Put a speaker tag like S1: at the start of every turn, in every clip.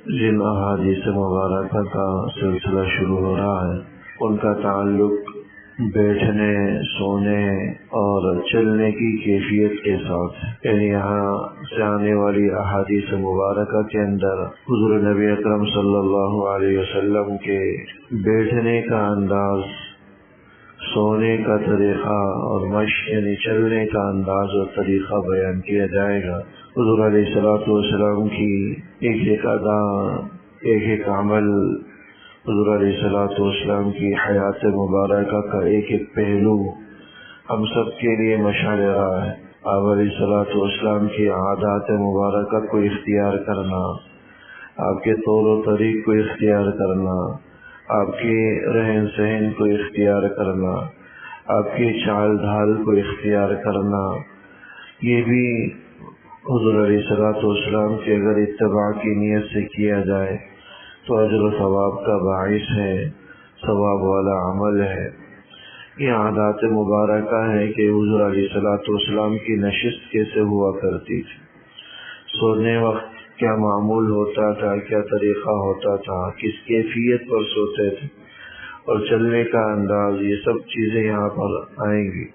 S1: جن احادیث مبارکہ کا سلسلہ شروع ہو رہا ہے ان کا تعلق بیٹھنے، سونے اور چلنے کی کیفیت کے ساتھ ہے۔ یعنی یہاں سے آنے والی احادیث مبارکہ کے اندر حضور نبی اکرم صلی اللہ علیہ وسلم کے بیٹھنے کا انداز، سونے کا طریقہ اور مشی یعنی چلنے کا انداز اور طریقہ بیان کیا جائے گا۔ حضور علیہ الصلوۃ والسلام کی ایک ایک ادا، ایک ایک عمل، حضور علیہ الصلوۃ والسلام کی حیات مبارکہ کا ایک ایک پہلو ہم سب کے لیے مشعل راہ ہے۔ آپ علیہ الصلوۃ والسلام کی عادات مبارکہ کو اختیار کرنا، آپ کے طور و طریق کو اختیار کرنا، آپ کے رہن سہن کو اختیار کرنا، آپ کی چال ڈھال کو اختیار کرنا، یہ بھی حضور علیہ الصلوۃ والسلام کی اگر اتباع کی نیت سے کیا جائے تو اجر و ثواب کا باعث ہے، ثواب والا عمل ہے۔ یہ عادات مبارکہ ہے کہ حضور علیہ الصلوۃ والسلام کی نشست کیسے ہوا کرتی تھی، سونے وقت کیا معمول ہوتا تھا، کیا طریقہ ہوتا تھا، کس کیفیت پر سوتے تھے، اور چلنے کا انداز، یہ سب چیزیں یہاں پر آئیں گی۔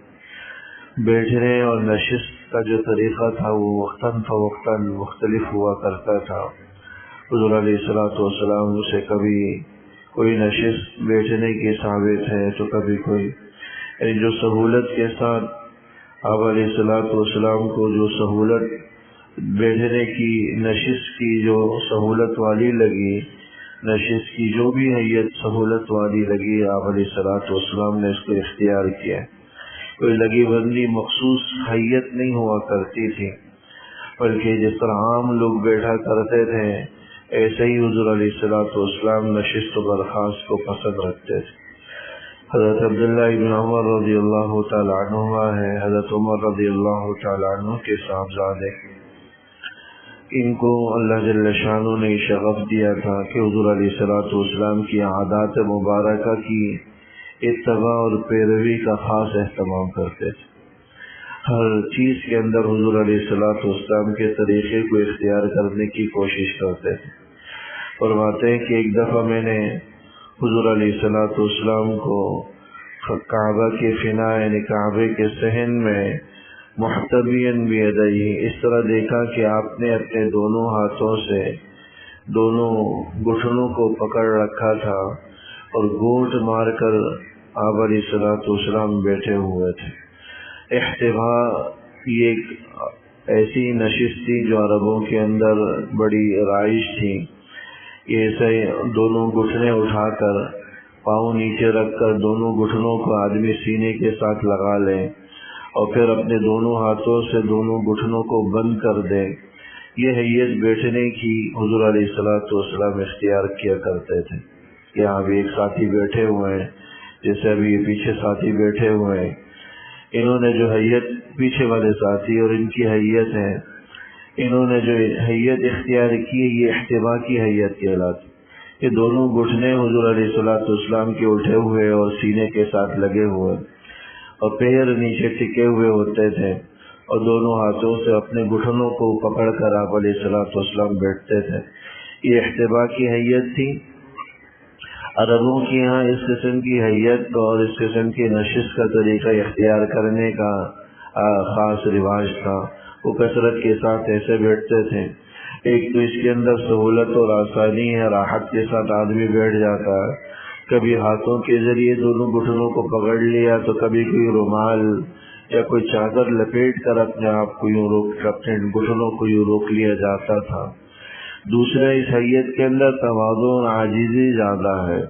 S1: بیٹھنے اور نشست کا جو طریقہ تھا وہ وقتاً فوقتاً مختلف ہوا کرتا تھا۔ حضور علیہ الصلوۃ والسلام سے کبھی کوئی نشست بیٹھنے کی ثابت ہے تو کبھی کوئی، یعنی جو سہولت کے ساتھ آپ علیہ الصلوۃ والسلام کو جو سہولت بیٹھنے کی، نشست کی جو سہولت والی لگی، نشست کی جو بھی حیت سہولت والی لگی، آپ علیہ الصلوۃ والسلام نے اس کو اختیار کیا۔ کوئی لگی بندی مخصوص حیت نہیں ہوا کرتی تھی، بلکہ جس طرح عام لوگ بیٹھا کرتے تھے ایسے ہی حضور علیہ الصلوۃ والسلام نشست و برخاست کو پسند رکھتے تھے۔ حضرت عبداللہ ابن عمر رضی اللہ تعالیٰ عنہ ہے، حضرت عمر رضی اللہ تعالیٰ عنہ کے صاحبزادے، ان کو اللہ جل شانہ نے شغف دیا تھا کہ حضور علیہ الصلوۃ والسلام کی عادات مبارکہ کی اتباع اور پیروی کا خاص اہتمام کرتے تھے۔ ہر چیز کے اندر حضور علیہ الصلوۃ والسلام کے طریقے کو اختیار کرنے کی کوشش کرتے تھے۔ فرماتے ہیں کہ ایک دفعہ میں نے حضور علیہ الصلوۃ والسلام کو کعبہ کے فنا یعنی کعبے کے صحن میں محتبیاً بیدیہ اس طرح دیکھا کہ آپ نے اپنے دونوں ہاتھوں سے دونوں گھٹنوں کو پکڑ رکھا تھا اور گھونٹ مار کر آپ علیہ الصلوۃ والسلام بیٹھے ہوئے تھے۔ احتباء یہ ایک ایسی نشست تھی جو عربوں کے اندر بڑی رائج تھی۔ یہ ایسے دونوں گھٹنے اٹھا کر پاؤں نیچے رکھ کر دونوں گھٹنوں کو آدمی سینے کے ساتھ لگا لے اور پھر اپنے دونوں ہاتھوں سے دونوں گھٹنوں کو بند کر دے، یہ حیت بیٹھنے کی حضور علیہ الصلوۃ والسلام اختیار کیا کرتے تھے۔ یہاں بھی ایک ساتھی بیٹھے ہوئے ہیں، جیسے ابھی یہ پیچھے ساتھی بیٹھے ہوئے ہیں، انہوں نے جو حیت پیچھے والے ساتھی اور ان کی حیت ہے، انہوں نے جو حیت اختیار کی یہ احتباء کی حیت کہلاتی۔ یہ دونوں گھٹنے حضور علیہ الصلوۃ والسلام کے اٹھے ہوئے اور سینے کے ساتھ لگے ہوئے اور پیر نیچے ٹکے ہوئے ہوتے تھے اور دونوں ہاتھوں سے اپنے گھٹنوں کو پکڑ کر آپ علیہ الصلوۃ والسلام بیٹھتے تھے۔ یہ احتباء کی حیت تھی۔ عربوں کے یہاں اس قسم کی حیت اور اس قسم کی نشست کا طریقہ اختیار کرنے کا خاص رواج تھا۔ وہ کثرت کے ساتھ ایسے بیٹھتے تھے، ایک تو اس کے اندر سہولت اور آسانی ہے، راحت کے ساتھ آدمی بیٹھ جاتا ہے، کبھی ہاتھوں کے ذریعے دونوں گھٹنوں کو پکڑ لیا تو کبھی کوئی رومال یا کوئی چادر لپیٹ کر اپنے آپ کو یوں روک، اپنے گھٹنوں کو یوں روک لیا جاتا تھا۔ دوسرا اس حیت کے اندر تواضع اور عاجزی زیادہ ہے،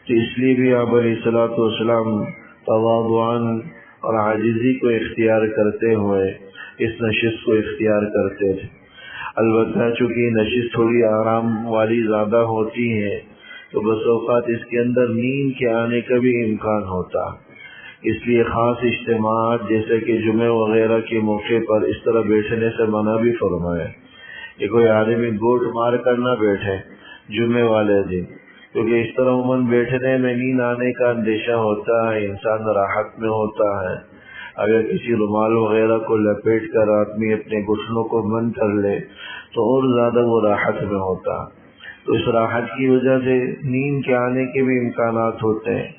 S1: تو اس لیے بھی آپ علیہ الصلوۃ والسلام تواضعاً اور عاجزی کو اختیار کرتے ہوئے اس نشست کو اختیار کرتے تھے۔ البتہ چونکہ نشست تھوڑی آرام والی زیادہ ہوتی ہے تو بس اوقات اس کے اندر نیند کے آنے کا بھی امکان ہوتا، اس لیے خاص اجتماعات جیسے کہ جمعہ وغیرہ کے موقع پر اس طرح بیٹھنے سے منع بھی فرمایا کہ کوئی آدمی گوٹ مار کر نہ بیٹھے جمعے والے دن، کیونکہ اس طرح عموماً بیٹھنے میں نیند آنے کا اندیشہ ہوتا ہے، انسان راحت میں ہوتا ہے۔ اگر کسی رومال وغیرہ کو لپیٹ کر آدمی اپنے گھٹنوں کو بند کر لے تو اور زیادہ وہ راحت میں ہوتا۔ تو اس راحت کی وجہ سے نیند کے آنے کے بھی امکانات ہوتے ہیں،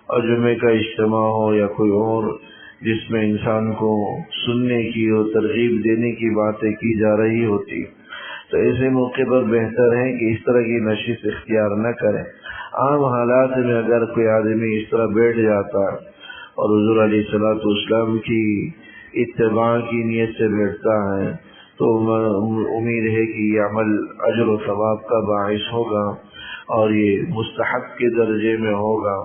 S1: اور جمعے کا اجتماع ہو یا کوئی اور جس میں انسان کو سننے کی اور ترغیب دینے کی باتیں کی جا رہی ہوتی، تو ایسے موقع پر بہتر ہے کہ اس طرح کی نشست اختیار نہ کریں۔ عام حالات میں اگر کوئی آدمی اس طرح بیٹھ جاتا اور حضور علیہ الصلوۃ والسلام کی اتباع کی نیت سے بیٹھتا ہے تو امید ہے کہ یہ عمل اجر و ثواب کا باعث ہوگا اور یہ مستحب کے درجے میں ہوگا۔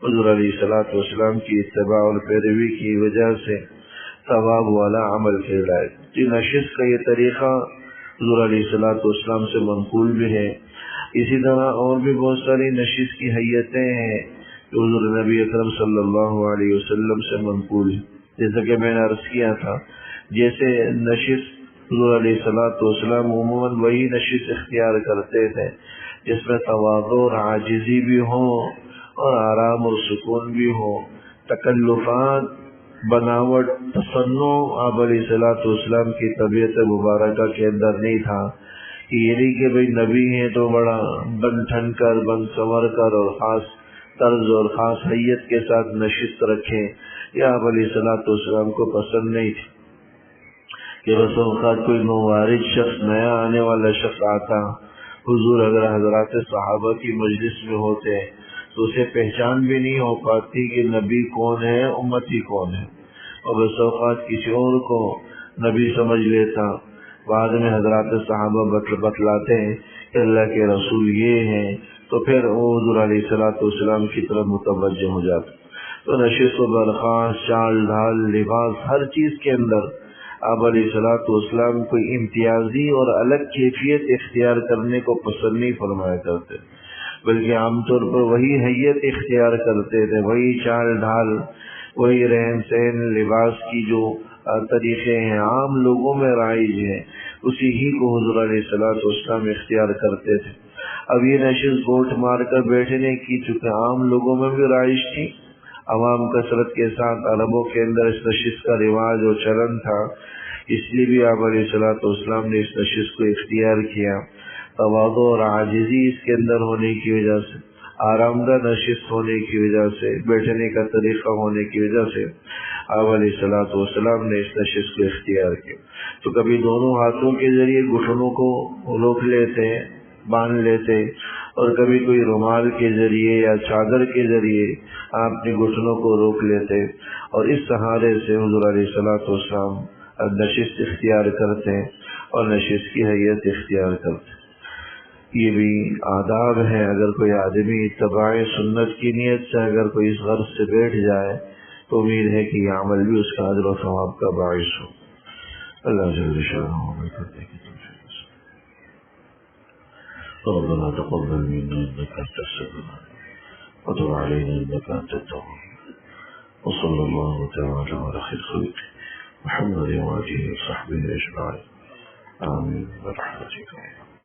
S1: حضور علیہ الصلوۃ والسلام کی اتباع اور پیروی کی وجہ سے ثواب والا عمل کہلائے۔ یہ نشست کا یہ طریقہ حضور علیہ الصلوۃ والسلام سے منقول بھی ہے۔ اسی طرح اور بھی بہت ساری نشست کی حیتیں ہیں جو حضور نبی اکرم صلی اللہ علیہ وسلم سے منقول ہے، جیسا کہ میں نے عرض کیا تھا۔ جیسے نشست حضور علیہ الصلوۃ والسلام عموماً وہی نشست اختیار کرتے تھے جس میں تواضع اور عاجزی بھی ہو اور آرام اور سکون بھی ہو، تکلفات، بناوٹ، تصنع آپ علیہ الصلوۃ والسلام کی طبیعت مبارکہ کے اندر نہیں تھا کہ یہ نہیں کہ بھئی نبی ہیں تو بڑا بن ٹھن کر، بن سنور کر اور خاص طرز اور خاص حیت کے ساتھ نشست رکھیں، یہ آپ علیہ الصلوۃ والسلام کو پسند نہیں تھی کہ بس اوقات کوئی نوارد شخص، نیا آنے والا شخص آتا، حضور اگر حضرات صحابہ کی مجلس میں ہوتے تو اسے پہچان بھی نہیں ہو پاتی کہ نبی کون ہے، امتی کون ہے، اور بس اوقات کسی اور کو نبی سمجھ لیتا۔ بعد میں حضرات صحابہ بتلاتے ہیں کہ اللہ کے رسول یہ ہیں تو پھر وہ حضور علیہ الصلوۃ والسلام کی طرف متوجہ ہو جاتا۔ تو نشست و برخاست، چال ڈھال، لباس، ہر چیز کے اندر آپ علیہ الصلوۃ والسلام کوئی امتیازی اور الگ کیفیت اختیار کرنے کو پسند نہیں فرمایا کرتے، بلکہ عام طور پر وہی حیت اختیار کرتے تھے، وہی چال ڈھال، وہی رہن سہن، لباس کی جو طریقے ہیں عام لوگوں میں رائج ہیں، اسی ہی کو حضور علیہ الصلوۃ والسلام اختیار کرتے تھے۔ اب یہ نشست گوٹ مار کر بیٹھنے کی چونکہ عام لوگوں میں بھی رائج تھی، عوام کثرت کے ساتھ عربوں کے اندر اس نشست کا رواج اور چلن تھا، اس لیے بھی آپ علیہ الصلوۃ والسلام نے اس نشست کو اختیار کیا۔ تواضع اور عاجزی اس کے اندر ہونے کی وجہ سے، آرام دہ نشست ہونے کی وجہ سے، بیٹھنے کا طریقہ ہونے کی وجہ سے آپ علیہ الصلوۃ والسلام نے اس نشست کو اختیار کیا۔ تو کبھی دونوں ہاتھوں کے ذریعے گھٹنوں کو روک لیتے، باندھ لیتے، اور کبھی کوئی رومال کے ذریعے یا چادر کے ذریعے آپ اپنے گھٹنوں کو روک لیتے، اور اس سہارے سے حضور علیہ الصلوۃ والسلام نشست اختیار کرتے اور نشست کی حیت اختیار کرتے۔ یہ بھی آداب ہے۔ اگر کوئی آدمی اتباع سنت کی نیت سے اگر کوئی اس غرض سے بیٹھ جائے تو امید ہے کہ یہ عمل بھی اس کا اجر و ثواب کا باعث ہو۔ اللہ جل شانہ عمل کرنے کی توفیق دے۔ ربنا تقبل منا انك انت السميع وتب علينا انك انت التواب، وصلى الله تعالى على خير خلقه محمد وآله وصحبه اجمعين، آمين برحمتك۔